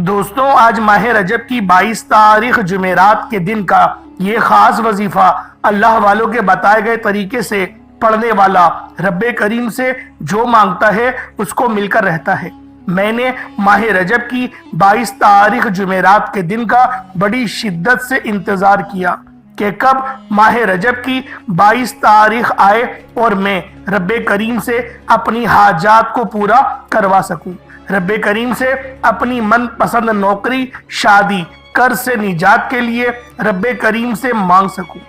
دوستوں، آج ماہ رجب کی 22 تاریخ جمعرات کے دن کا یہ خاص وظیفہ اللہ والوں کے بتائے گئے طریقے سے پڑھنے والا رب کریم سے جو مانگتا ہے اس کو مل کر رہتا ہے۔ میں نے ماہ رجب کی 22 تاریخ جمعرات کے دن کا بڑی شدت سے انتظار کیا کہ کب ماہ رجب کی 22 تاریخ آئے اور میں رب کریم سے اپنی حاجات کو پورا کروا سکوں، رب کریم سے اپنی من پسند نوکری، شادی، قرض سے نجات کے لیے رب کریم سے مانگ سکوں۔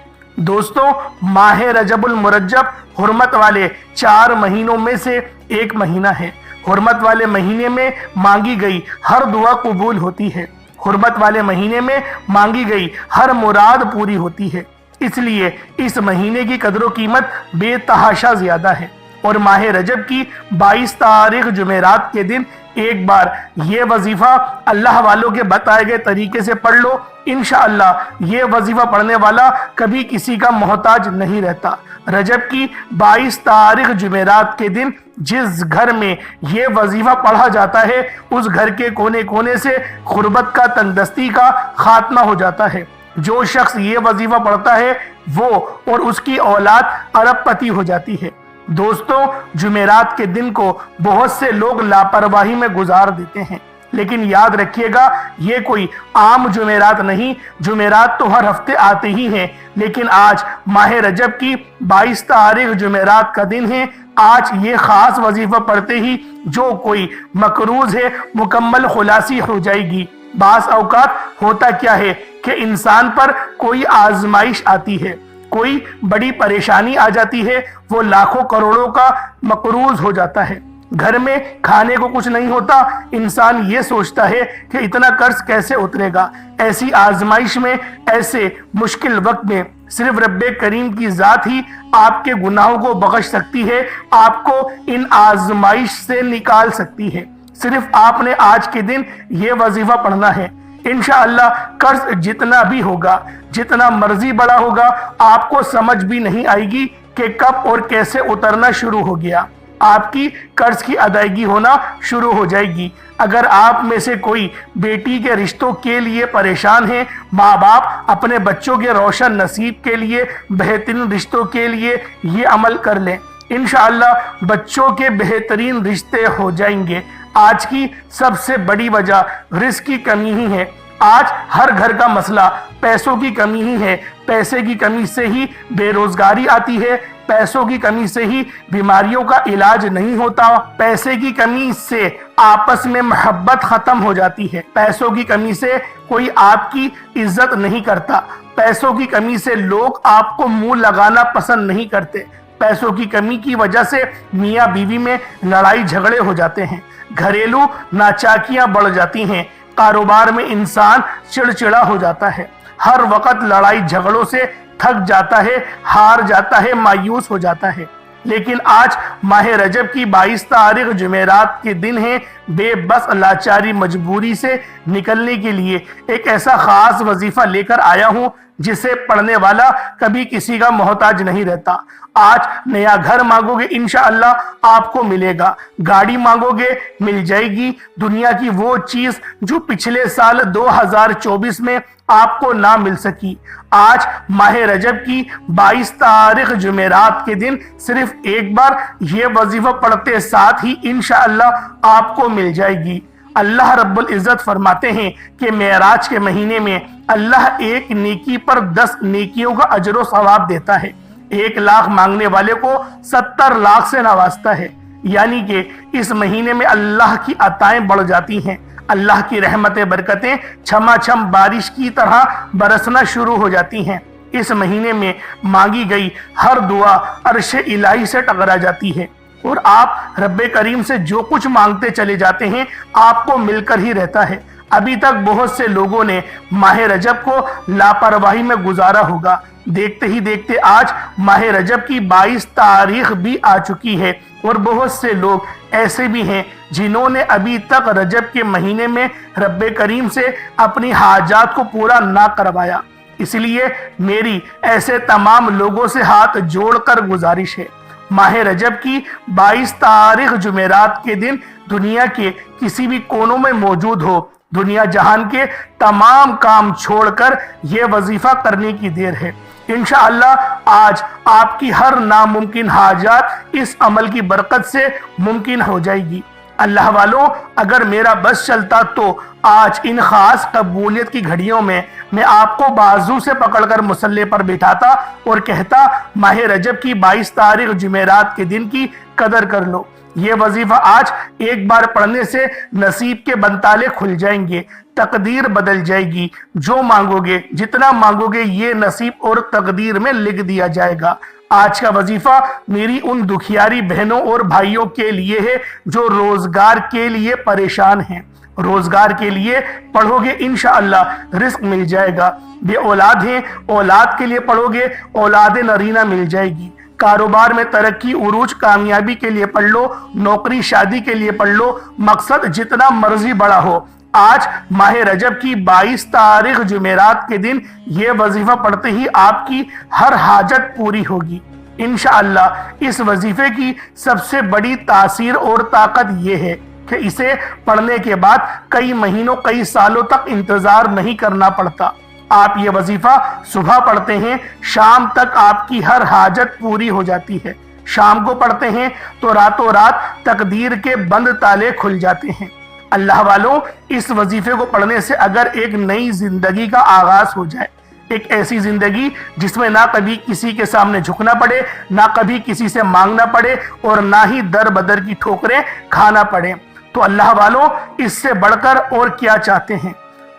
دوستوں، ماہ رجب المرجب حرمت والے 4 مہینوں میں سے ایک مہینہ ہے۔ حرمت والے مہینے میں مانگی گئی ہر دعا قبول ہوتی ہے، حرمت والے مہینے میں مانگی گئی ہر مراد پوری ہوتی ہے، اس لیے اس مہینے کی قدر و قیمت بے تحاشا زیادہ ہے۔ اور ماہ رجب کی 22 تاریخ جمعرات کے دن ایک بار یہ وظیفہ اللہ والوں کے بتائے گئے طریقے سے پڑھ لو، انشاءاللہ یہ وظیفہ پڑھنے والا کبھی کسی کا محتاج نہیں رہتا۔ رجب کی 22 تاریخ جمعرات کے دن جس گھر میں یہ وظیفہ پڑھا جاتا ہے اس گھر کے کونے کونے سے غربت کا، تنگدستی کا خاتمہ ہو جاتا ہے۔ جو شخص یہ وظیفہ پڑھتا ہے وہ اور اس کی اولاد ارب پتی ہو جاتی ہے۔ دوستوں، جمعرات کے دن کو بہت سے لوگ لاپرواہی میں گزار دیتے ہیں، لیکن یاد رکھیے گا یہ کوئی عام جمعرات نہیں۔ جمعرات تو ہر ہفتے آتے ہی ہیں، لیکن آج ماہ رجب کی 22 تاریخ جمعرات کا دن ہے۔ آج یہ خاص وظیفہ پڑھتے ہی جو کوئی مقروض ہے مکمل خلاصی ہو جائے گی۔ بعض اوقات ہوتا کیا ہے کہ انسان پر کوئی آزمائش آتی ہے، کوئی بڑی پریشانی آ جاتی ہے، وہ لاکھوں کروڑوں کا مقروض ہو جاتا ہے، گھر میں کھانے کو کچھ نہیں ہوتا، انسان یہ سوچتا ہے کہ اتنا قرض کیسے اترے گا۔ ایسی آزمائش میں، ایسے مشکل وقت میں صرف رب کریم کی ذات ہی آپ کے گناہوں کو بخش سکتی ہے، آپ کو ان آزمائش سے نکال سکتی ہے۔ صرف آپ نے آج کے دن یہ وظیفہ پڑھنا ہے۔ انشاءاللہ قرض جتنا بھی ہوگا، جتنا مرضی بڑا ہوگا، آپ کو سمجھ بھی نہیں آئے گی کہ کب اور کیسے اترنا شروع ہو گیا۔ آپ کی قرض کی ادائیگی ہونا شروع ہو جائے گی۔ اگر آپ میں سے کوئی بیٹی کے رشتوں کے لیے پریشان ہے، ماں باپ اپنے بچوں کے روشن نصیب کے لیے، بہترین رشتوں کے لیے یہ عمل کر لیں، انشاءاللہ بچوں کے بہترین رشتے ہو جائیں گے۔ آج کی سب سے بڑی وجہ رزق کی کمی ہی ہے۔ آج ہر گھر کا مسئلہ پیسوں کی کمی ہی ہے۔ پیسے کی کمی سے ہی بے روزگاری آتی ہے، پیسوں کی کمی سے ہی بیماریوں کا علاج نہیں ہوتا، پیسے کی کمی سے آپس میں محبت ختم ہو جاتی ہے، پیسوں کی کمی سے کوئی آپ کی عزت نہیں کرتا، پیسوں کی کمی سے لوگ آپ کو منہ لگانا پسند نہیں کرتے، پیسوں کی کمی کی وجہ سے میاں بیوی میں لڑائی جھگڑے ہو جاتے ہیں، گھریلو ناچاکیاں بڑھ جاتی ہیں، کاروبار میں انسان چڑچڑا ہو جاتا ہے، ہر وقت لڑائی جھگڑوں سے تھک جاتا ہے، ہار جاتا ہے، مایوس ہو جاتا ہے۔ لیکن آج ماہ رجب کی 22 تاریخ جمعرات کے دن ہے، بے بس لاچاری مجبوری سے نکلنے کے لیے ایک ایسا خاص وظیفہ لے کر آیا ہوں جسے پڑھنے والا کبھی کسی کا محتاج نہیں رہتا۔ آج نیا گھر مانگو گے انشاءاللہ آپ کو ملے گا، گاڑی مانگو گے مل جائے گی، دنیا کی وہ چیز جو پچھلے سال 2024 میں آپ کو نہ مل سکی۔ آج ماہ رجب کی 22 تاریخ جمعرات کے دن صرف ایک بار یہ وظیفہ پڑھتے ساتھ ہی انشاءاللہ آپ کو مل جائے گی۔ اللہ رب العزت فرماتے ہیں کہ معراج کے مہینے میں اللہ ایک نیکی پر 10 نیکیوں کا اجر و ثواب دیتا ہے، 1 لاکھ مانگنے والے کو 70 لاکھ سے نوازتا ہے، یعنی کہ اس مہینے میں اللہ کی عطائیں بڑھ جاتی ہیں، اللہ کی رحمتیں، برکتیں چھما چھم بارش کی طرح برسنا شروع ہو جاتی ہیں۔ اس مہینے میں مانگی گئی ہر دعا عرش الہی سے ٹکرا جاتی ہے، اور آپ رب کریم سے جو کچھ مانگتے چلے جاتے ہیں آپ کو مل کر ہی رہتا ہے۔ ابھی تک بہت سے لوگوں نے ماہ رجب کو لاپرواہی میں گزارا ہوگا، دیکھتے ہی دیکھتے آج ماہ رجب کی 22 تاریخ بھی آ چکی ہے، اور بہت سے لوگ ایسے بھی ہیں جنہوں نے ابھی تک رجب کے مہینے میں رب کریم سے اپنی حاجات کو پورا نہ کروایا۔ اس لیے میری ایسے تمام لوگوں سے ہاتھ جوڑ کر گزارش ہے، ماہ رجب کی 22 تاریخ جمعرات کے دن دنیا کے کسی بھی کونوں میں موجود ہو، دنیا جہان کے تمام کام چھوڑ کر یہ وظیفہ کرنے کی دیر ہے۔ انشاءاللہ آج آپ کی ہر ناممکن حاجات اس عمل کی برکت سے ممکن ہو جائے گی۔ اللہ والوں، اگر میرا بس چلتا تو آج ان خاص قبولیت کی گھڑیوں میں آپ کو بازو سے پکڑ کر مصلی پر بٹھاتا اور کہتا ماہ رجب کی 22 تاریخ جمعرات کے دن کی قدر کر لو۔ یہ وظیفہ آج ایک بار پڑھنے سے نصیب کے بنتالے کھل جائیں گے، تقدیر بدل جائے گی، جو مانگو گے جتنا مانگو گے یہ نصیب اور تقدیر میں لکھ دیا جائے گا۔ آج کا وظیفہ میری ان دکھیاری بہنوں اور بھائیوں کے لیے ہے جو روزگار کے لیے پریشان ہیں۔ روزگار کے لیے پڑھو گے انشاءاللہ رزق مل جائے گا۔ بے اولاد ہیں، اولاد کے لیے پڑھو گے اولاد نرینہ مل جائے گی۔ کاروبار میں ترقی، عروج، کامیابی کے لیے پڑھ لو، نوکری، شادی کے لیے پڑھ لو، مقصد جتنا مرضی بڑا ہو۔ آج ماہ رجب کی 22 تاریخ جمعرات کے دن یہ وظیفہ پڑھتے ہی آپ کی ہر حاجت پوری ہوگی انشاءاللہ۔ اس وظیفے کی سب سے بڑی تاثیر اور طاقت یہ ہے کہ اسے پڑھنے کے بعد کئی مہینوں، کئی سالوں تک انتظار نہیں کرنا پڑتا۔ آپ یہ وظیفہ صبح پڑھتے ہیں، شام تک آپ کی ہر حاجت پوری ہو جاتی ہے۔ شام کو پڑھتے ہیں تو راتوں رات تقدیر کے بند تالے کھل جاتے ہیں۔ اللہ والوں، اس وظیفے کو پڑھنے سے اگر ایک نئی زندگی کا آغاز ہو جائے، ایک ایسی زندگی جس میں نہ کبھی کسی کے سامنے جھکنا پڑے، نہ کبھی کسی سے مانگنا پڑے اور نہ ہی در بدر کی ٹھوکریں کھانا پڑے، تو اللہ والوں اس سے بڑھ کر اور کیا چاہتے ہیں؟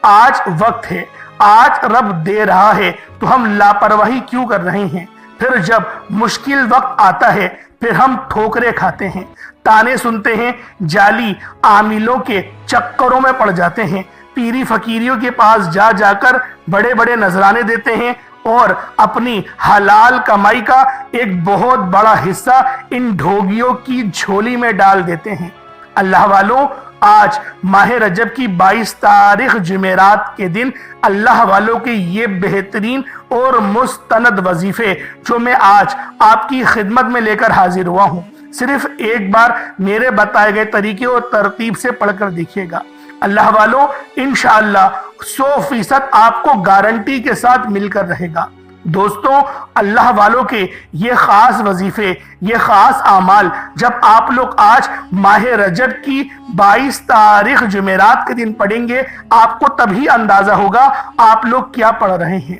آج وقت ہے، آج رب دے رہا ہے تو ہم لاپرواہی کیوں کر رہے ہیں؟ پھر جب مشکل وقت آتا ہے پھر ہم ٹھوکریں کھاتے ہیں، تانے سنتے ہیں، جعلی عاملوں کے چکروں میں پڑ جاتے ہیں، پیری فقیریوں کے پاس جا جا کر بڑے بڑے نذرانے دیتے ہیں اور اپنی حلال کمائی کا ایک بہت بڑا حصہ ان ڈھوگیوں کی جھولی میں ڈال دیتے ہیں۔ اللہ والوں، آج ماہ رجب کی 22 تاریخ جمعرات کے دن اللہ والوں کے یہ بہترین اور مستند وظیفے جو میں آج آپ کی خدمت میں لے کر حاضر ہوا ہوں، صرف ایک بار میرے بتائے گئے طریقے اور ترتیب سے پڑھ کر دیکھیے گا۔ اللہ والوں، انشاءاللہ 100% آپ کو گارنٹی کے ساتھ مل کر رہے گا۔ دوستوں، اللہ والوں کے یہ خاص وظیفے، یہ خاص اعمال جب آپ لوگ آج ماہ رجب کی 22 تاریخ جمعرات کے دن پڑھیں گے، آپ کو تبھی اندازہ ہوگا آپ لوگ کیا پڑھ رہے ہیں۔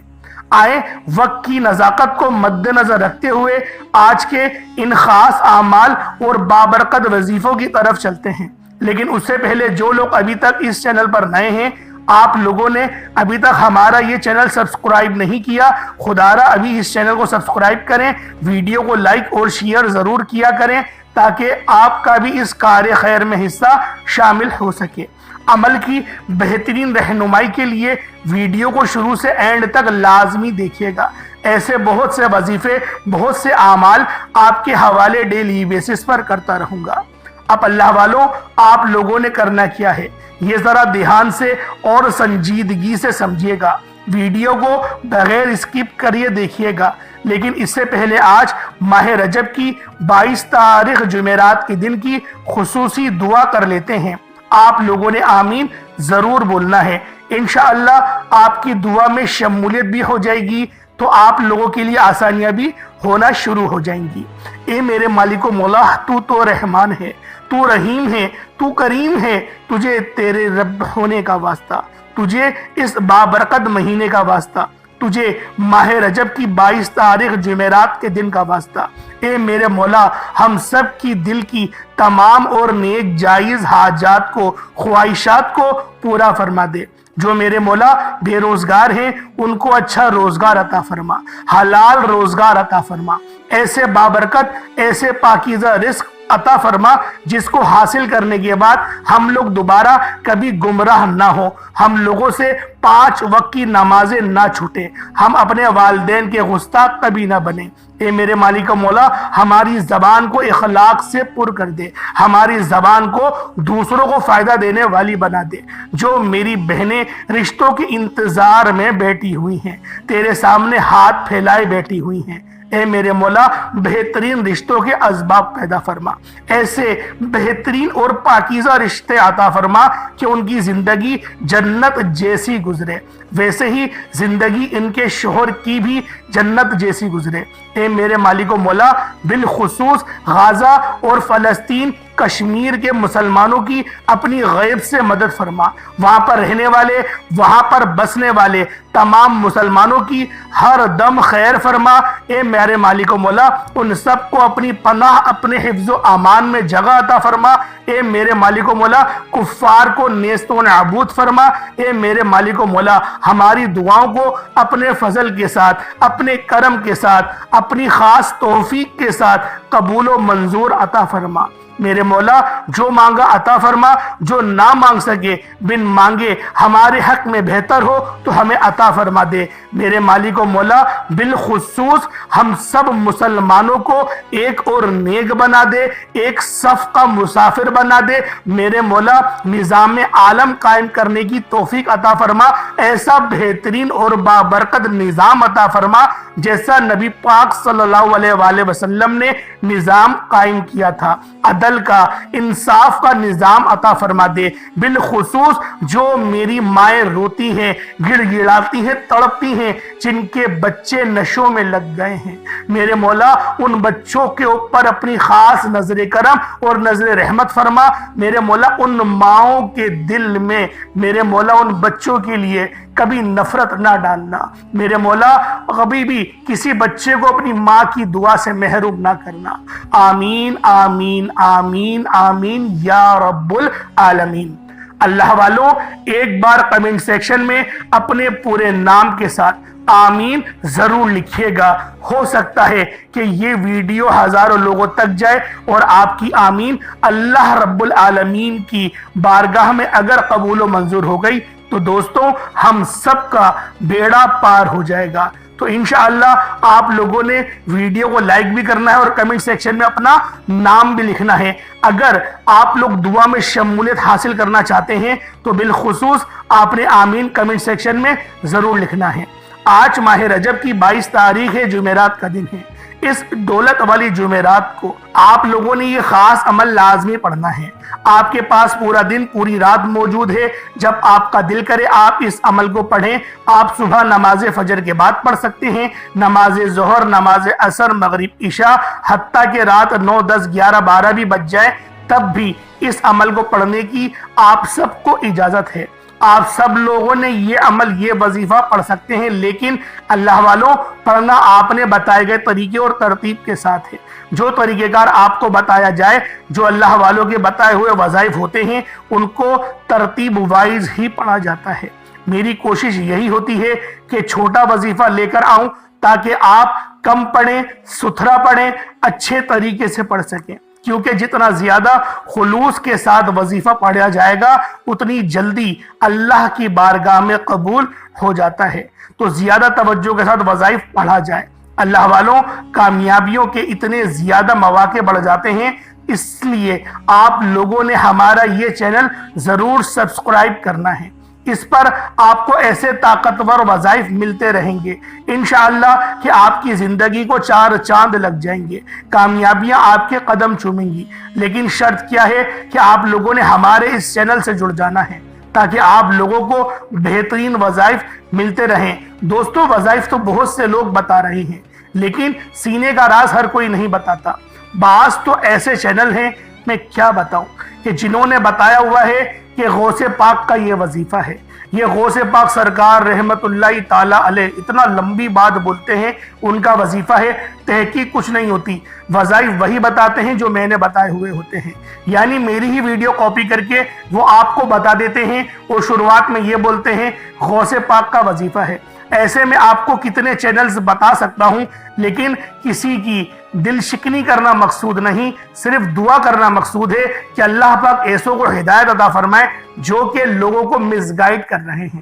آئیں وقت کی نزاکت کو مد نظر رکھتے ہوئے آج کے ان خاص اعمال اور بابرکت وظیفوں کی طرف چلتے ہیں۔ لیکن اس سے پہلے جو لوگ ابھی تک اس چینل پر نئے ہیں، آپ لوگوں نے ابھی تک ہمارا یہ چینل سبسکرائب نہیں کیا، خدا را ابھی اس چینل کو سبسکرائب کریں، ویڈیو کو لائک اور شیئر ضرور کیا کریں تاکہ آپ کا بھی اس کار خیر میں حصہ شامل ہو سکے۔ عمل کی بہترین رہنمائی کے لیے ویڈیو کو شروع سے اینڈ تک لازمی دیکھیے گا۔ ایسے بہت سے وظیفے، بہت سے اعمال آپ کے حوالے ڈیلی بیسس پر کرتا رہوں گا۔ اب اللہ والوں، آپ لوگوں نے کرنا کیا ہے یہ ذرا دھیان سے اور سنجیدگی سے سمجھیے گا۔ ویڈیو کو بغیر اسکپ کریے دیکھیے گا، لیکن اس سے پہلے آج ماہ رجب کی 22 تاریخ جمعرات کے دن کی خصوصی دعا کر لیتے ہیں۔ آپ لوگوں نے آمین ضرور بولنا ہے، انشاءاللہ آپ کی دعا میں شمولیت بھی ہو جائے گی تو آپ لوگوں کے لیے آسانیاں بھی ہونا شروع ہو جائیں گی۔ اے میرے مالک و مولا، تو رحمان ہے، تو رحیم ہے، تو کریم ہے، تجھے تیرے رب ہونے کا واسطہ، تجھے اس بابرکت مہینے کا واسطہ، تجھے ماہ رجب کی 22 تاریخ جمعرات کے دن کا واسطہ۔ اے میرے مولا، ہم سب کی دل کی تمام اور نیک جائز حاجات کو، خواہشات کو پورا فرما دے۔ جو میرے مولا بے روزگار ہیں ان کو اچھا روزگار عطا فرما، حلال روزگار عطا فرما، ایسے بابرکت، ایسے پاکیزہ رزق عطا فرما جس کو حاصل کرنے کے بعد ہم لوگ دوبارہ کبھی گمراہ نہ ہو، ہم لوگوں سے 5 وقت کی نمازیں نہ چھوٹے، ہم اپنے والدین کے گستاخ کبھی نہ بنے۔ اے میرے مالک و مولا، ہماری زبان کو اخلاق سے پر کر دے، ہماری زبان کو دوسروں کو فائدہ دینے والی بنا دے۔ جو میری بہنیں رشتوں کے انتظار میں بیٹھی ہوئی ہیں، تیرے سامنے ہاتھ پھیلائے بیٹھی ہوئی ہیں، اے میرے مولا بہترین رشتوں کے اسباب پیدا فرما، ایسے بہترین اور پاکیزہ رشتے عطا فرما کہ ان کی زندگی جنت جیسی گزرے، ویسے ہی زندگی ان کے شوہر کی بھی جنت جیسی گزرے۔ اے میرے مالک و مولا بالخصوص غزہ اور فلسطین کشمیر کے مسلمانوں کی اپنی غیب سے مدد فرما، وہاں پر رہنے والے، وہاں پر بسنے والے تمام مسلمانوں کی ہر دم خیر فرما۔ اے میرے مالک و مولا ان سب کو اپنی پناہ، اپنے حفظ و امان میں جگہ عطا فرما۔ اے میرے مالک و مولا کفار کو نیست و نابود فرما۔ اے میرے مالک و مولا ہماری دعاؤں کو اپنے فضل کے ساتھ، اپنے کرم کے ساتھ، اپنی خاص توفیق کے ساتھ قبول و منظور عطا فرما۔ میرے مولا جو مانگا عطا فرما، جو نہ مانگ سکے بن مانگے ہمارے حق میں بہتر ہو تو ہمیں عطا فرما دے۔ میرے مالک و مولا بالخصوص ہم سب مسلمانوں کو ایک اور نیک بنا دے، ایک صف کا مسافر بنا دے۔ میرے مولا نظام عالم قائم کرنے کی توفیق عطا فرما، ایسا بہترین اور بابرکت نظام عطا فرما جیسا نبی پاک صلی اللہ علیہ وآلہ وسلم نے نظام قائم کیا تھا۔ عدل کا، انصاف کا نظام عطا فرما دے۔ بالخصوص جو میری مائیں روتی ہیں، گڑ گڑاتی ہیں، تڑپتی ہیں، جن کے بچے نشوں میں لگ گئے ہیں، میرے مولا ان بچوں کے اوپر اپنی خاص نظر کرم اور نظر رحمت فرما۔ میرے مولا ان ماؤں کے دل میں، میرے مولا ان بچوں کے لیے کبھی نفرت نہ ڈالنا۔ میرے مولا کبھی بھی کسی بچے کو اپنی ماں کی دعا سے محروم نہ کرنا۔ آمین آمین آمین آمین یا رب العالمین۔ اللہ والوں ایک بار کمنٹ سیکشن میں اپنے پورے نام کے ساتھ آمین ضرور لکھیے گا۔ ہو سکتا ہے کہ یہ ویڈیو ہزاروں لوگوں تک جائے اور آپ کی آمین اللہ رب العالمین کی بارگاہ میں اگر قبول و منظور ہو گئی تو دوستوں ہم سب کا بیڑا پار ہو جائے گا۔ تو انشاءاللہ آپ لوگوں نے ویڈیو کو لائک بھی کرنا ہے اور کمنٹ سیکشن میں اپنا نام بھی لکھنا ہے۔ اگر آپ لوگ دعا میں شمولیت حاصل کرنا چاہتے ہیں تو بالخصوص آپ نے آمین کمنٹ سیکشن میں ضرور لکھنا ہے۔ آج ماہ رجب کی 22 تاریخ ہے، جمعرات کا دن ہے۔ اس دولت والی جمعرات کو آپ لوگوں نے یہ خاص عمل لازمی پڑھنا ہے۔ آپ کے پاس پورا دن، پوری رات موجود ہے، جب آپ کا دل کرے آپ اس عمل کو پڑھیں۔ آپ صبح نماز فجر کے بعد پڑھ سکتے ہیں، نماز ظہر، نماز عصر، مغرب، عشاء، حتیٰ کہ رات 9، 10، 11، 12 بھی بج جائے تب بھی اس عمل کو پڑھنے کی آپ سب کو اجازت ہے۔ آپ سب لوگوں نے یہ عمل، یہ وظیفہ پڑھ سکتے ہیں، لیکن اللہ والوں پڑھنا آپ نے بتائے گئے طریقے اور ترتیب کے ساتھ ہے۔ جو طریقہ کار آپ کو بتایا جائے، جو اللہ والوں کے بتائے ہوئے وظائف ہوتے ہیں، ان کو ترتیب وائز ہی پڑھا جاتا ہے۔ میری کوشش یہی ہوتی ہے کہ چھوٹا وظیفہ لے کر آؤں تاکہ آپ کم پڑھیں، ستھرا پڑھیں، اچھے طریقے سے پڑھ سکیں، کیونکہ جتنا زیادہ خلوص کے ساتھ وظیفہ پڑھا جائے گا اتنی جلدی اللہ کی بارگاہ میں قبول ہو جاتا ہے۔ تو زیادہ توجہ کے ساتھ وظائف پڑھا جائے۔ اللہ والوں کامیابیوں کے اتنے زیادہ مواقع بڑھ جاتے ہیں، اس لیے آپ لوگوں نے ہمارا یہ چینل ضرور سبسکرائب کرنا ہے۔ اس پر آپ کو ایسے طاقتور وظائف ملتے رہیں گے انشاءاللہ کہ آپ کی زندگی کو 4 چاند لگ جائیں گے، کامیابیاں آپ کے قدم چومیں گی۔ لیکن شرط کیا ہے کہ آپ لوگوں نے ہمارے اس چینل سے جڑ جانا ہے تاکہ آپ لوگوں کو بہترین وظائف ملتے رہیں۔ دوستوں وظائف تو بہت سے لوگ بتا رہے ہیں، لیکن سینے کا راز ہر کوئی نہیں بتاتا۔ بعض تو ایسے چینل ہیں، میں کیا بتاؤں، کہ جنہوں نے بتایا ہوا ہے کہ غوث پاک کا یہ وظیفہ ہے، یہ غوث پاک سرکار رحمت اللہ تعالی علیہ اتنا لمبی بات بولتے ہیں، ان کا وظیفہ ہے۔ تحقیق کچھ نہیں ہوتی، وظائف وہی بتاتے ہیں جو میں نے بتائے ہوئے ہوتے ہیں، یعنی میری ہی ویڈیو کاپی کر کے وہ آپ کو بتا دیتے ہیں اور شروعات میں یہ بولتے ہیں غوث پاک کا وظیفہ ہے۔ ایسے میں آپ کو کتنے چینلز بتا سکتا ہوں، لیکن کسی کی دل شکنی کرنا مقصود نہیں، صرف دعا کرنا مقصود ہے کہ اللہ پاک ایسوں کو ہدایت عطا فرمائے جو کہ لوگوں کو مس گائیڈ کر رہے ہیں۔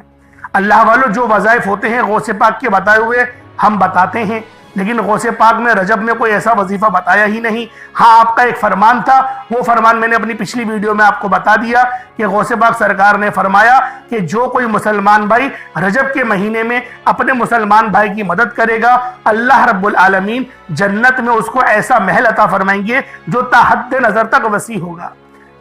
اللہ والوں جو وظائف ہوتے ہیں غوث پاک کے بتائے ہوئے ہم بتاتے ہیں، لیکن غوث پاک نے رجب میں کوئی ایسا وظیفہ بتایا ہی نہیں۔ ہاں آپ کا ایک فرمان تھا، وہ فرمان میں نے اپنی پچھلی ویڈیو میں آپ کو بتا دیا کہ غوث پاک سرکار نے فرمایا کہ جو کوئی مسلمان بھائی رجب کے مہینے میں اپنے مسلمان بھائی کی مدد کرے گا، اللہ رب العالمین جنت میں اس کو ایسا محل عطا فرمائیں گے جو تا حد نظر تک وسیع ہوگا۔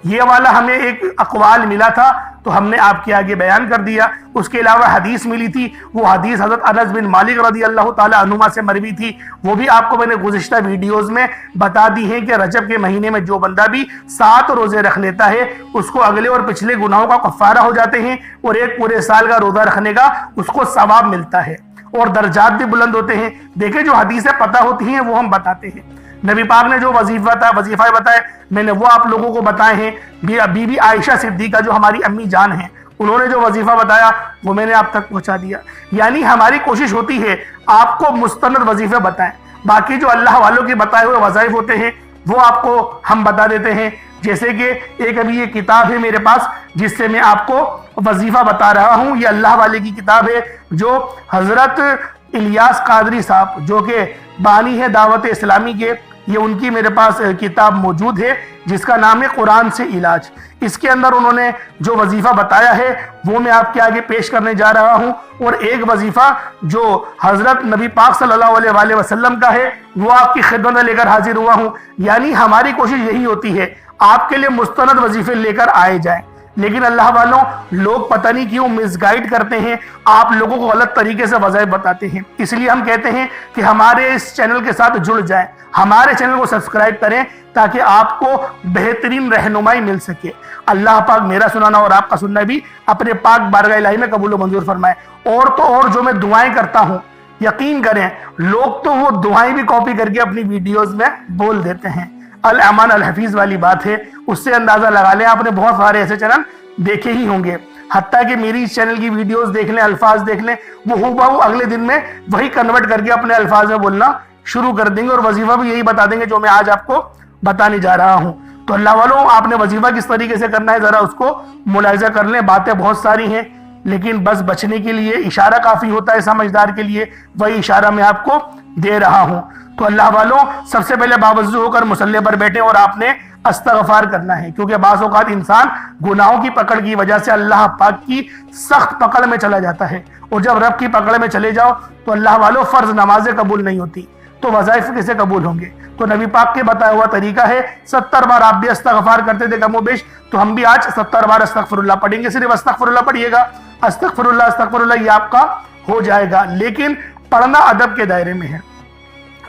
یہ والا ہمیں ایک اقوال ملا تھا تو ہم نے آپ کے آگے بیان کر دیا۔ اس کے علاوہ حدیث ملی تھی، وہ حدیث حضرت انس بن مالک رضی اللہ تعالی عنہما سے مروی تھی، وہ بھی آپ کو میں نے گزشتہ ویڈیوز میں بتا دی ہے کہ رجب کے مہینے میں جو بندہ بھی 7 روزے رکھ لیتا ہے اس کو اگلے اور پچھلے گناہوں کا کفارہ ہو جاتے ہیں، اور ایک پورے سال کا روزہ رکھنے کا اس کو ثواب ملتا ہے اور درجات بھی بلند ہوتے ہیں۔ دیکھیں جو حدیثیں پتہ ہوتی ہیں وہ ہم بتاتے ہیں۔ نبی پاک نے جو وظیفہ بتائے میں نے وہ آپ لوگوں کو بتائے ہیں۔ بی بی عائشہ صدیقہ جو ہماری امی جان ہیں، انہوں نے جو وظیفہ بتایا وہ میں نے آپ تک پہنچا دیا۔ یعنی ہماری کوشش ہوتی ہے آپ کو مستند وظیفے بتائیں، باقی جو اللہ والوں کے بتائے ہوئے وظائف ہوتے ہیں وہ آپ کو ہم بتا دیتے ہیں۔ جیسے کہ ایک ابھی یہ کتاب ہے میرے پاس جس سے میں آپ کو وظیفہ بتا رہا ہوں، یہ اللہ والے کی کتاب ہے جو حضرت الیاس قادری صاحب جو کہ بانی ہے دعوت اسلامی کے، یہ ان کی میرے پاس کتاب موجود ہے جس کا نام ہے قرآن سے علاج۔ اس کے اندر انہوں نے جو وظیفہ بتایا ہے وہ میں آپ کے آگے پیش کرنے جا رہا ہوں، اور ایک وظیفہ جو حضرت نبی پاک صلی اللہ علیہ وآلہ وسلم کا ہے وہ آپ کی خدمت میں لے کر حاضر ہوا ہوں۔ یعنی ہماری کوشش یہی ہوتی ہے آپ کے لیے مستند وظیفے لے کر آئے جائیں، لیکن اللہ والوں لوگ پتہ نہیں کیوں مس گائیڈ کرتے ہیں، آپ لوگوں کو غلط طریقے سے وظائف بتاتے ہیں۔ اس لیے ہم کہتے ہیں کہ ہمارے اس چینل کے ساتھ جڑ جائیں، ہمارے چینل کو سبسکرائب کریں تاکہ آپ کو بہترین رہنمائی مل سکے۔ اللہ پاک میرا سنانا اور آپ کا سننا بھی اپنے پاک بارگاہ الہی میں قبول و منظور فرمائے۔ اور تو اور جو میں دعائیں کرتا ہوں یقین کریں لوگ تو وہ دعائیں بھی کاپی کر کے اپنی ویڈیوز میں بول دیتے ہیں۔ الامان الحفیظ والی بات ہے، اس سے اندازہ لگا لیں آپ نے بہت سارے ایسے چینل دیکھے ہی ہوں گے، حتیٰ کہ میری اس چینل کی ویڈیوز دیکھ لیں، الفاظ دیکھ لیں، وہ ہو اگلے دن میں وہی کنورٹ کر کے اپنے الفاظ میں بولنا شروع کر دیں گے اور وظیفہ بھی یہی بتا دیں گے جو میں آج آپ کو بتانے جا رہا ہوں۔ تو اللہ والوں آپ نے وظیفہ کس طریقے سے کرنا ہے ذرا اس کو ملاحظہ کر لیں۔ باتیں بہت ساری ہیں لیکن بس بچنے کے لیے اشارہ کافی ہوتا ہے سمجھدار کے لیے، وہی اشارہ میں آپ کو دے رہا ہوں۔ تو اللہ والوں سب سے پہلے باوضو ہو کر مصلی پر بیٹھیں اور آپ نے استغفار کرنا ہے، کیونکہ بعض اوقات انسان گناہوں کی پکڑ کی وجہ سے اللہ پاک کی سخت پکڑ میں چلا جاتا ہے، اور جب رب کی پکڑ میں چلے جاؤ تو اللہ والوں فرض نمازیں قبول نہیں ہوتی تو وظائف کیسے قبول ہوں گے؟ تو نبی پاک کے بتایا ہوا طریقہ ہے 70 بار آپ بھی استغفار کرتے تھے کم و بیش، تو ہم بھی آج 70 بار استغفر اللہ پڑھیں گے۔ صرف استغفر اللہ پڑھیے گا، استغفر اللہ یہ آپ کا ہو جائے گا، لیکن پڑھنا ادب کے دائرے میں ہے۔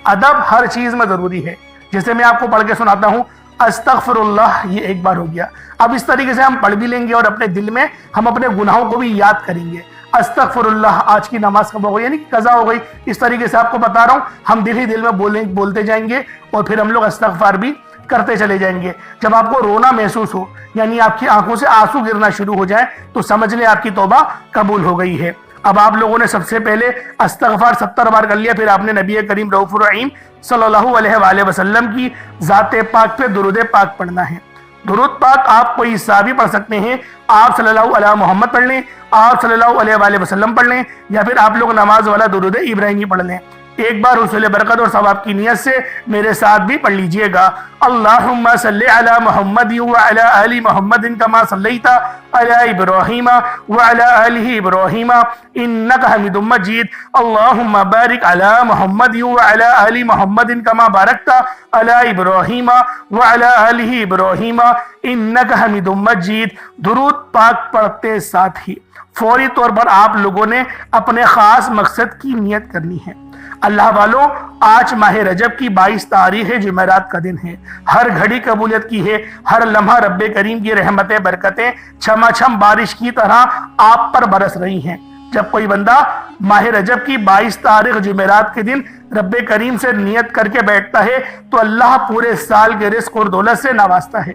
ادب ہر چیز میں ضروری ہے، جیسے میں آپ کو پڑھ کے سناتا ہوں استغفر اللہ، یہ ایک بار ہو گیا۔ اب اس طریقے سے ہم پڑھ بھی لیں گے اور اپنے دل میں ہم اپنے گناہوں کو بھی یاد کریں گے۔ استغفر اللہ، آج کی نماز کب ہو گئی یعنی قضا ہو گئی، اس طریقے سے آپ کو بتا رہا ہوں، ہم دل ہی دل میں بولتے جائیں گے اور پھر ہم لوگ استغفار بھی کرتے چلے جائیں گے۔ جب آپ کو رونا محسوس ہو یعنی آپ کی آنکھوں سے آنسو گرنا شروع ہو جائیں تو سمجھ لیں آپ کی توبہ قبول ہو گئی ہے۔ اب آپ لوگوں نے سب سے پہلے استغفار 70 بار کر لیا، پھر آپ نے نبی کریم رؤوف الرحیم صلی اللہ علیہ وآلہ وسلم کی ذات پاک پہ درود پاک پڑھنا ہے۔ درود پاک آپ کوئی حصہ بھی پڑھ سکتے ہیں، آپ صلی اللہ علیہ محمد پڑھ لیں، آپ صلی اللہ علیہ وآلہ وسلم پڑھ لیں، یا پھر آپ لوگ نماز والا درود ابراہیمی پڑھ لیں۔ ایک بار حصول برکت اور ثواب کی نیت سے میرے ساتھ بھی پڑھ لیجئے گا۔ اللہم صلی علی محمد وعلی آل محمد کما صلیت علی ابراہیم وعلی آل ابراہیم انک حمید مجید۔ اللہم بارک علی محمد وعلی آل محمد کما بارکت علی ابراہیم وعلی آل ابراہیم انک حمید مجید۔ درود پاک پڑھتے ساتھ ہی فوری طور پر آپ لوگوں نے اپنے خاص مقصد کی نیت کرنی ہے۔ اللہ والوں آج ماہ رجب کی 22 تاریخ جمعرات کا دن ہے، ہر گھڑی قبولیت کی ہے، ہر لمحہ رب کریم کی رحمتیں برکتیں چھما چھم بارش کی طرح آپ پر برس رہی ہیں۔ جب کوئی بندہ ماہ رجب کی 22 تاریخ جمعرات کے دن رب کریم سے نیت کر کے بیٹھتا ہے تو اللہ پورے سال کے رزق اور دولت سے نوازتا ہے،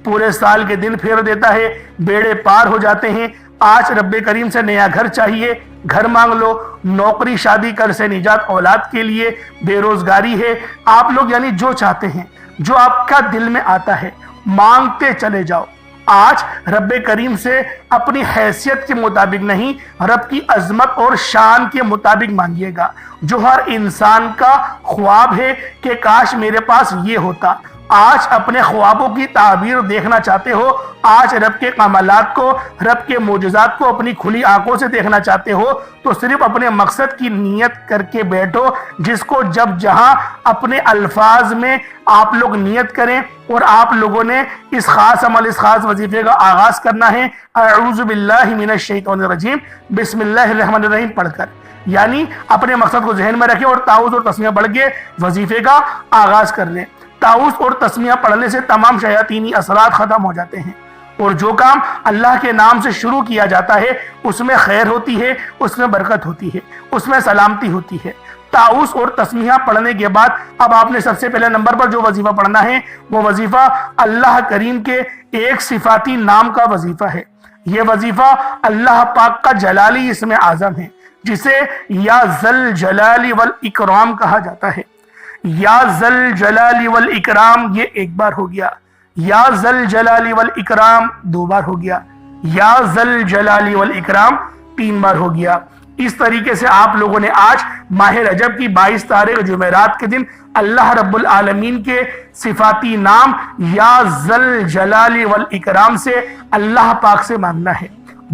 پورے سال کے دن پھیر دیتا ہے، بیڑے پار ہو جاتے ہیں۔ آج رب کریم سے نیا گھر چاہیے، گھر مانگ لو، نوکری شادی کر سے نجات اولاد کے لیے، بے روزگاری ہے، آپ لوگ یعنی جو چاہتے ہیں، جو آپ کا دل میں آتا ہے مانگتے چلے جاؤ۔ آج رب کریم سے اپنی حیثیت کے مطابق نہیں، رب کی عظمت اور شان کے مطابق مانگیے گا۔ جو ہر انسان کا خواب ہے کہ کاش میرے پاس یہ ہوتا، آج اپنے خوابوں کی تعبیر دیکھنا چاہتے ہو، آج رب کے کمالات کو، رب کے معجزات کو اپنی کھلی آنکھوں سے دیکھنا چاہتے ہو، تو صرف اپنے مقصد کی نیت کر کے بیٹھو، جس کو جب جہاں اپنے الفاظ میں آپ لوگ نیت کریں اور آپ لوگوں نے اس خاص عمل، اس خاص وظیفے کا آغاز کرنا ہے اعوذ باللہ من الشیطان الرجیم بسم اللہ الرحمن الرحیم پڑھ کر، یعنی اپنے مقصد کو ذہن میں رکھیں اور تعوذ اور تسمیہ پڑھ کے وظیفے کا آغاز کر لیں۔ تعوذ اور تسمیہ پڑھنے سے تمام شیاطینی اثرات ختم ہو جاتے ہیں، اور جو کام اللہ کے نام سے شروع کیا جاتا ہے اس میں خیر ہوتی ہے، اس میں برکت ہوتی ہے، اس میں سلامتی ہوتی ہے۔ تعوذ اور تسمیہ پڑھنے کے بعد اب آپ نے سب سے پہلے نمبر پر جو وظیفہ پڑھنا ہے وہ وظیفہ اللہ کریم کے ایک صفاتی نام کا وظیفہ ہے۔ یہ وظیفہ اللہ پاک کا جلالی اسم اعظم ہے، جسے یا ذل جلال والاکرام کہا جاتا ہے۔ یا ذل جلال والاکرام یہ ایک بار ہو گیا، یا ذل جلال والاکرام دو بار ہو گیا، یا ذل جلال والاکرام تین بار ہو گیا۔ اس طریقے سے آپ لوگوں نے آج ماہ رجب کی 22 تاریخ جمعرات کے دن اللہ رب العالمین کے صفاتی نام یا ذل جلال والاکرام سے اللہ پاک سے مانگنا ہے۔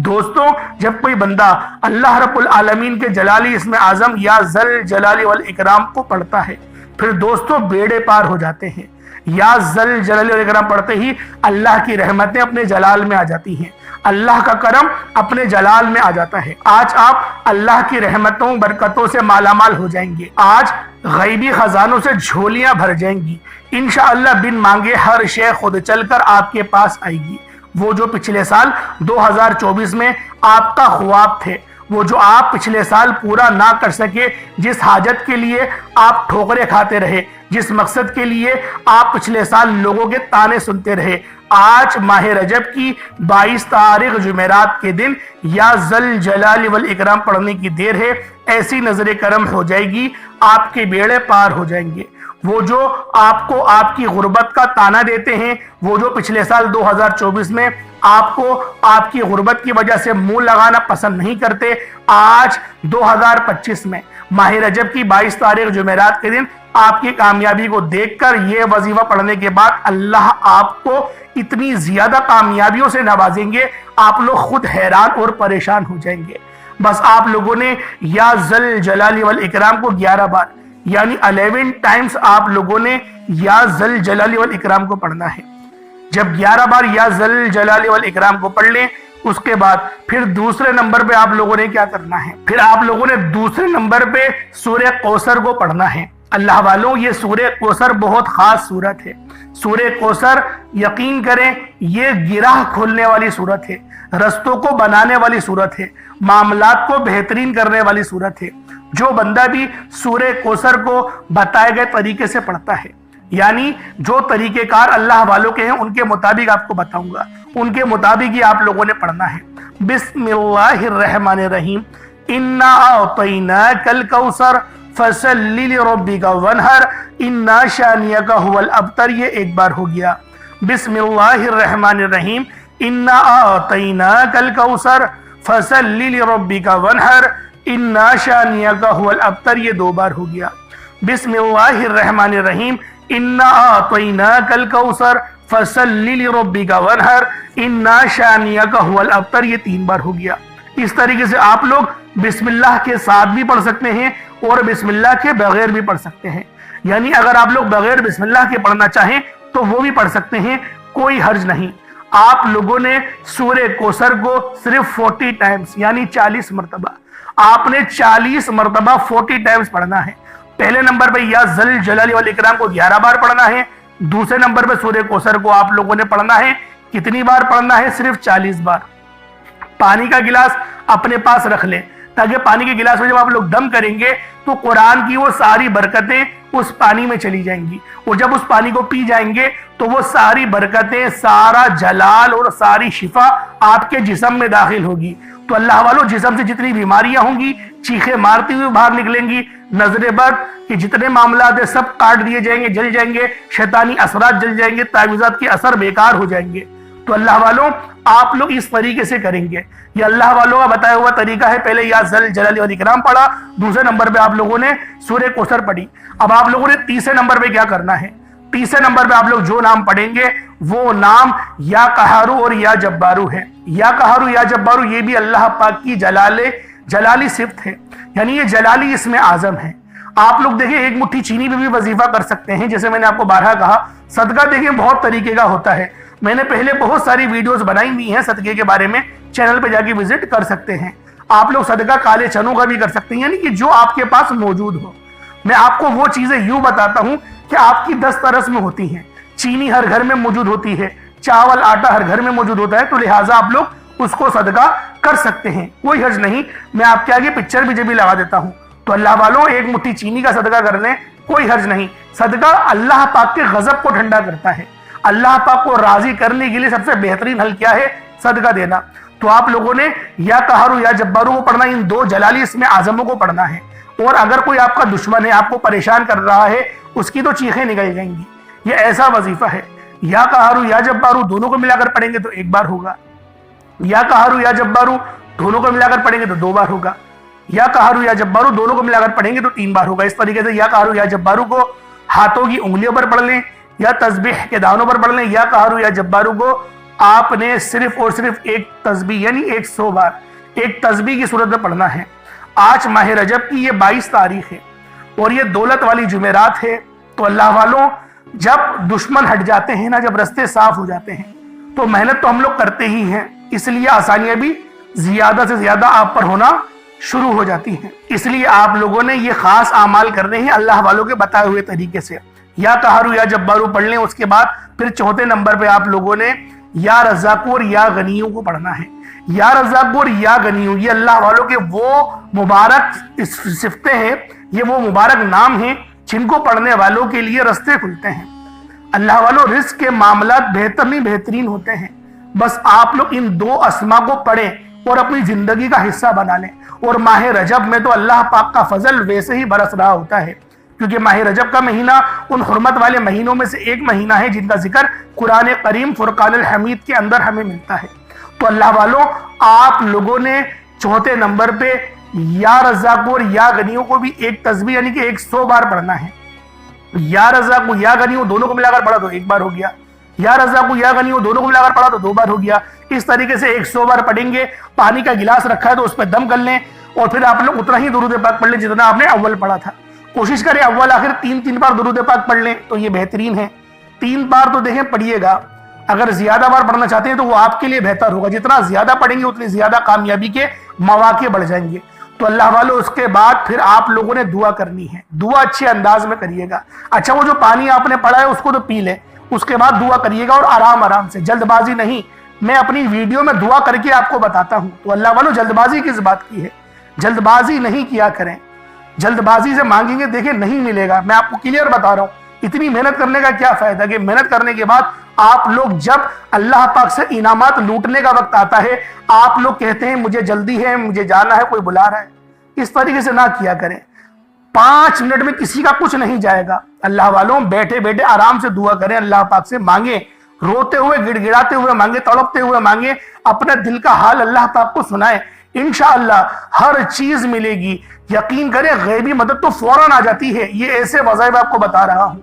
دوستوں، جب کوئی بندہ اللہ رب العالمین کے جلالی اسم اعظم یا ذل جلال والاکرام کو پڑھتا ہے، پھر دوستوں بیڑے پار ہو جاتے ہیں۔ یا ذل جلال والاکرام پڑھتے ہی اللہ کی رحمتیں اپنے جلال میں آ جاتی ہیں، اللہ کا کرم اپنے جلال میں آ جاتا ہے۔ آج آپ اللہ کی رحمتوں برکتوں سے مالا مال ہو جائیں گے، آج غیبی خزانوں سے جھولیاں بھر جائیں گی، انشاءاللہ بن مانگے ہر شے خود چل کر آپ کے پاس آئے گی۔ وہ جو پچھلے سال 2024 میں آپ کا خواب تھے، وہ جو آپ پچھلے سال پورا نہ کر سکے، جس حاجت کے لیے آپ ٹھوکریں کھاتے رہے، جس مقصد کے لیے آپ پچھلے سال لوگوں کے طعنے سنتے رہے، آج ماہ رجب کی 22 تاریخ جمعرات کے دن یا ذل جلال والاکرام پڑھنے کی دیر ہے، ایسی نظر کرم ہو جائے گی، آپ کے بیڑے پار ہو جائیں گے۔ وہ جو آپ کو آپ کی غربت کا طعنہ دیتے ہیں، وہ جو پچھلے سال 2024 میں آپ کو آپ کی غربت کی وجہ سے منہ لگانا پسند نہیں کرتے، آج 2025 میں ماہ رجب کی 22 تاریخ جمعرات کے دن آپ کی کامیابی کو دیکھ کر یہ وظیفہ پڑھنے کے بعد اللہ آپ کو اتنی زیادہ کامیابیوں سے نوازیں گے، آپ لوگ خود حیران اور پریشان ہو جائیں گے۔ بس آپ لوگوں نے یا ذل جلال والاکرام کو 11 بار یعنی 11 ٹائمز آپ لوگوں نے یا ذل جلال والاکرام کو پڑھنا ہے۔ جب 11 بار یا ذل جلال والاکرام کو پڑھ لیں، اس کے بعد پھر دوسرے نمبر پہ آپ لوگوں نے کیا کرنا ہے؟ پھر آپ لوگوں نے دوسرے نمبر پہ سورہ کوثر کو پڑھنا ہے۔ اللہ والوں، یہ سورہ کوثر بہت خاص سورت ہے۔ سورہ کوثر یقین کریں یہ گراہ کھولنے والی سورت ہے، رستوں کو بنانے والی سورت ہے، معاملات کو بہترین کرنے والی سورت ہے۔ جو بندہ بھی سورہ کوثر کو بتائے گئے طریقے سے پڑھتا ہے، یعنی جو طریقہ کار اللہ والوں کے ہیں ان کے مطابق آپ کو بتاؤں گا، ان کے مطابق ہی آپ لوگوں نے پڑھنا ہے۔ بسم اللہ الرحمن الرحیم، انا اعطیناک الکوثر فصل لربک وانحر انا شانئک هو الابتر، یہ ایک بار ہو گیا۔ بسم اللہ الرحمن الرحیم، انا اعطیناک الکوثر فصل لربک وانحر انا شانئک هو الابتر، یہ دو بار ہو گیا۔ بسم اللہ الرحمن الرحیم، انا اعطیناک الکوثر فصل لربک وانحر انا شانئک هو الابتر، یہ تین بار ہو گیا۔ اس طریقے سے آپ لوگ بسم اللہ کے ساتھ بھی پڑھ سکتے ہیں اور بسم اللہ کے بغیر بھی پڑھ سکتے ہیں، یعنی اگر آپ لوگ بغیر بسم اللہ کے پڑھنا چاہیں تو وہ بھی پڑھ سکتے ہیں، کوئی حرج نہیں۔ آپ لوگوں نے سورہ کوثر کو صرف 40 ٹائمز یعنی 40 مرتبہ، آپ نے 40 مرتبہ 40 ٹائمز پڑھنا ہے۔ پہلے نمبر پہ یا ذل جلال والاکرام کو 11 بار پڑھنا ہے، دوسرے نمبر پہ سورہ کوثر کو آپ لوگوں نے پڑھنا ہے، کتنی بار پڑھنا ہے؟ صرف 40 بار۔ پانی کا گلاس اپنے پاس رکھ لیں تاکہ پانی کے گلاس میں جب آپ لوگ دم کریں گے تو قرآن کی وہ ساری برکتیں اس پانی میں چلی جائیں گی، اور جب اس پانی کو پی جائیں گے تو وہ ساری برکتیں، سارا جلال اور ساری شفا آپ کے جسم میں داخل ہوگی۔ تو اللہ والوں، جسم سے جتنی بیماریاں ہوں گی چیخیں مارتی ہوئی باہر نکلیں گی، نظر بد کہ جتنے معاملات ہیں سب کاٹ دیے جائیں گے، جل جائیں گے، شیطانی اثرات جل جائیں گے، تعویذات کے اثر بیکار ہو جائیں گے۔ تو اللہ والوں آپ لوگ اس طریقے سے کریں گے. یہ اللہ والوں کا بتایا ہوا طریقہ ہے. پہلے یا ذل جلال والاکرام پڑھا, دوسرے نمبر پہ آپ لوگوں نے سورہ کوثر پڑھی. اب آپ لوگوں نے تیسرے نمبر پہ کیا کرنا ہے؟ تیسرے نمبر پہ آپ لوگ جو نام پڑھیں گے وہ نام یا قہارو اور یا جبارو ہے. یا قہارو یا جبارو یہ بھی اللہ پاک کی جلالی صفت ہے, یعنی یہ جلالی اسم اعظم ہے. آپ لوگ دیکھیں ایک مٹھی چینی پہ بھی وظیفہ کر سکتے ہیں. جیسے میں نے آپ کو بارہا کہا, صدقہ دیکھیں بہت طریقے کا ہوتا ہے. میں نے پہلے بہت ساری ویڈیوز بنائی ہوئی ہیں صدقے کے بارے میں, چینل پہ جا کے وزٹ کر سکتے ہیں. آپ لوگ صدقہ کالے چنوں کا بھی کر سکتے ہیں, یعنی کہ جو آپ کے پاس موجود ہو. میں آپ کو وہ چیزیں یوں بتاتا ہوں کہ آپ کی 10 طرز میں ہوتی ہیں. چینی ہر گھر میں موجود ہوتی ہے, چاول آٹا ہر گھر میں موجود ہوتا ہے, تو لہٰذا آپ لوگ اس کو صدقہ کر سکتے ہیں. کوئی حرج نہیں. میں آپ کے آگے پکچر بھی جب لگا دیتا ہوں. تو اللہ والوں ایک مٹھی چینی کا صدقہ کر لیں, کوئی حرج نہیں. صدقہ اللہ پاک کے غضب کو ٹھنڈا کرتا ہے. اللہ پاک کو راضی کرنے کے لیے سب سے بہترین حل کیا ہے؟ صدقہ دینا. تو آپ لوگوں نے یا قہارو یا جبارو کو پڑھنا, ان دو جلالی اسم اعظموں کو پڑھنا ہے. اور اگر کوئی آپ کا دشمن ہے, آپ کو پریشان کر رہا ہے, اس کی تو چیخیں نکل جائیں گی. یہ ایسا وظیفہ ہے. یا قہارو یا جبارو دونوں کو ملا کر پڑھیں گے تو 1 بار ہوگا. یا قہارو یا جبارو دونوں کو ملا کر پڑھیں گے تو 2 بار ہوگا. یا قہارو یا جبارو دونوں کو ملا کر پڑھیں گے تو 3 بار ہوگا. اس طریقے سے یا قہارو یا جبارو کو ہاتھوں کی انگلیوں پر پڑھ لیں, یا تسبیح کے دانوں پر پڑھ لیں. یا قہارو یا جبارو کو آپ نے صرف اور صرف ایک تسبیح یعنی 100 بار ایک تسبیح کی صورت میں پڑھنا ہے. آج ماہ رجب کی یہ 22 تاریخ ہے اور یہ دولت والی جمعرات ہے. تو اللہ والوں جب دشمن ہٹ جاتے ہیں نا, جب رستے صاف ہو جاتے ہیں, تو محنت تو ہم لوگ کرتے ہی ہیں, اس لیے آسانیاں بھی زیادہ سے زیادہ آپ پر ہونا شروع ہو جاتی ہیں. اس لیے آپ لوگوں نے یہ خاص اعمال کرنے ہیں اللہ والوں کے بتائے ہوئے طریقے سے. یا قہارو یا جبارو پڑھ لیں. اس کے بعد پھر چوتھے نمبر پہ آپ لوگوں نے یا رزاق اور یا غنیوں کو پڑھنا ہے. یا رزاق اور یا غنیوں یہ اللہ والوں کے وہ مبارک صفتیں ہیں, یہ وہ مبارک نام ہیں جن کو پڑھنے والوں کے لیے رستے کھلتے ہیں. اللہ والوں رزق کے معاملات بہترین ہوتے ہیں. بس آپ لوگ ان 2 اسما کو پڑھیں اور اپنی زندگی کا حصہ بنا لیں. اور ماہ رجب میں تو اللہ پاک کا فضل ویسے ہی برس رہا ہوتا ہے, کیونکہ ماہ رجب کا مہینہ ان حرمت والے مہینوں میں سے ایک مہینہ ہے جن کا ذکر قرآن کریم فرقان الحمید کے اندر ہمیں ملتا ہے. تو اللہ والوں آپ لوگوں نے چوتھے نمبر پہ یا رزاق اور یا غنیوں کو بھی ایک تسبیح یعنی کہ 100 بار پڑھنا ہے. یا رزاق یا غنیوں دونوں کو ملا کر پڑھا تو 1 بار ہو گیا. یا رزاق یا غنیوں دونوں کو ملا کر پڑھا تو 2 بار ہو گیا. اس طریقے سے 100 بار پڑھیں گے. پانی کا گلاس رکھا ہے تو اس پہ دم کر لیں, اور پھر آپ لوگ اتنا ہی درود پاک پڑھ لیں جتنا آپ نے اول پڑھا تھا. کوشش کریں اول آخر 3 بار درود پاک پڑھ لیں تو یہ بہترین ہے. 3 بار تو دیکھیں پڑھیے گا. اگر زیادہ بار پڑھنا چاہتے ہیں تو وہ آپ کے لیے بہتر ہوگا. جتنا زیادہ پڑھیں گے اتنی زیادہ کامیابی کے مواقع بڑھ جائیں گے. تو اللہ والوں اس کے بعد پھر آپ لوگوں نے دعا کرنی ہے. دعا اچھے انداز میں کریے گا. اچھا وہ جو پانی آپ نے پڑھا ہے اس کو تو پی لیں, اس کے بعد دعا کریے گا اور آرام سے, جلد بازی نہیں. میں اپنی ویڈیو میں دعا کر کے آپ کو بتاتا ہوں. تو اللہ والوں جلد بازی کس بات کی ہے؟ جلد بازی نہیں کیا کریں. جلد بازی سے مانگیں گے دیکھیں نہیں ملے گا. میں آپ کو کلیئر بتا رہا ہوں. اتنی محنت کرنے کا کیا فائدہ کہ محنت کرنے کے بعد آپ لوگ جب اللہ پاک سے انعامات لوٹنے کا وقت آتا ہے آپ لوگ کہتے ہیں مجھے جلدی ہے, مجھے جانا ہے, کوئی بلا رہا ہے. اس طریقے سے نہ کیا کریں. 5 منٹ میں کسی کا کچھ نہیں جائے گا. اللہ والوں بیٹھے بیٹھے آرام سے دعا کریں, اللہ پاک سے مانگیں, روتے ہوئے گڑ گڑاتے ہوئے مانگیں, تڑپتے ہوئے مانگیں, اپنے دل کا حال اللہ پاک کو سنائیں. انشاءاللہ ہر چیز ملے گی. یقین کریں غیبی مدد تو فوراً آ جاتی ہے. یہ ایسے وظائف آپ کو بتا رہا ہوں.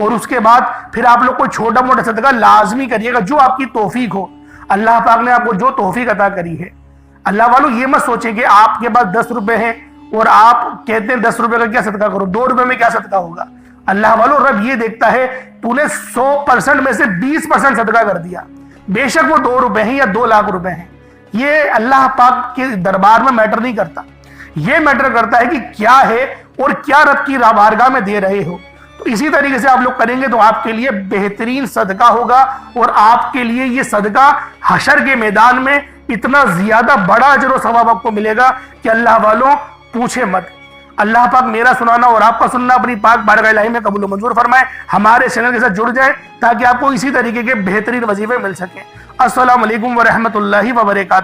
اور اس کے بعد پھر آپ لوگ کو چھوٹا موٹا صدقہ لازمی کریے گا جو آپ کی توفیق ہو. اللہ پاک نے آپ کو جو توفیق عطا کری ہے. اللہ والوں یہ مت سوچیں کہ آپ کے پاس 10 روپے ہیں اور آپ کہتے ہیں 10 روپے کا کیا صدقہ کرو, 2 روپے میں کیا صدقہ ہوگا. اللہ والوں رب یہ دیکھتا ہے تو نے 100% میں سے 20% صدقہ کر دیا. بے شک وہ 2 روپے ہیں یا 2 لاکھ روپے ہیں, یہ اللہ پاک کے دربار میں میٹر نہیں کرتا. یہ میٹر کرتا ہے کہ کیا ہے اور کیا رب کی بارگاہ میں دے رہے ہو. تو اسی طریقے سے آپ لوگ کریں گے تو آپ کے لیے بہترین صدقہ ہوگا, اور آپ کے لیے یہ صدقہ حشر کے میدان میں اتنا زیادہ بڑا اجر و ثواب آپ کو ملے گا کہ اللہ والوں پوچھے مت. اللہ پاک میرا سنانا اور آپ کا سننا اپنی پاک بارگاہ الہی میں قبول و منظور فرمائے. ہمارے چینل کے ساتھ جڑ جائے تاکہ آپ کو اسی طریقے کے بہترین وظیفے مل سکیں. السلام علیکم ورحمۃ اللہ وبرکاتہ.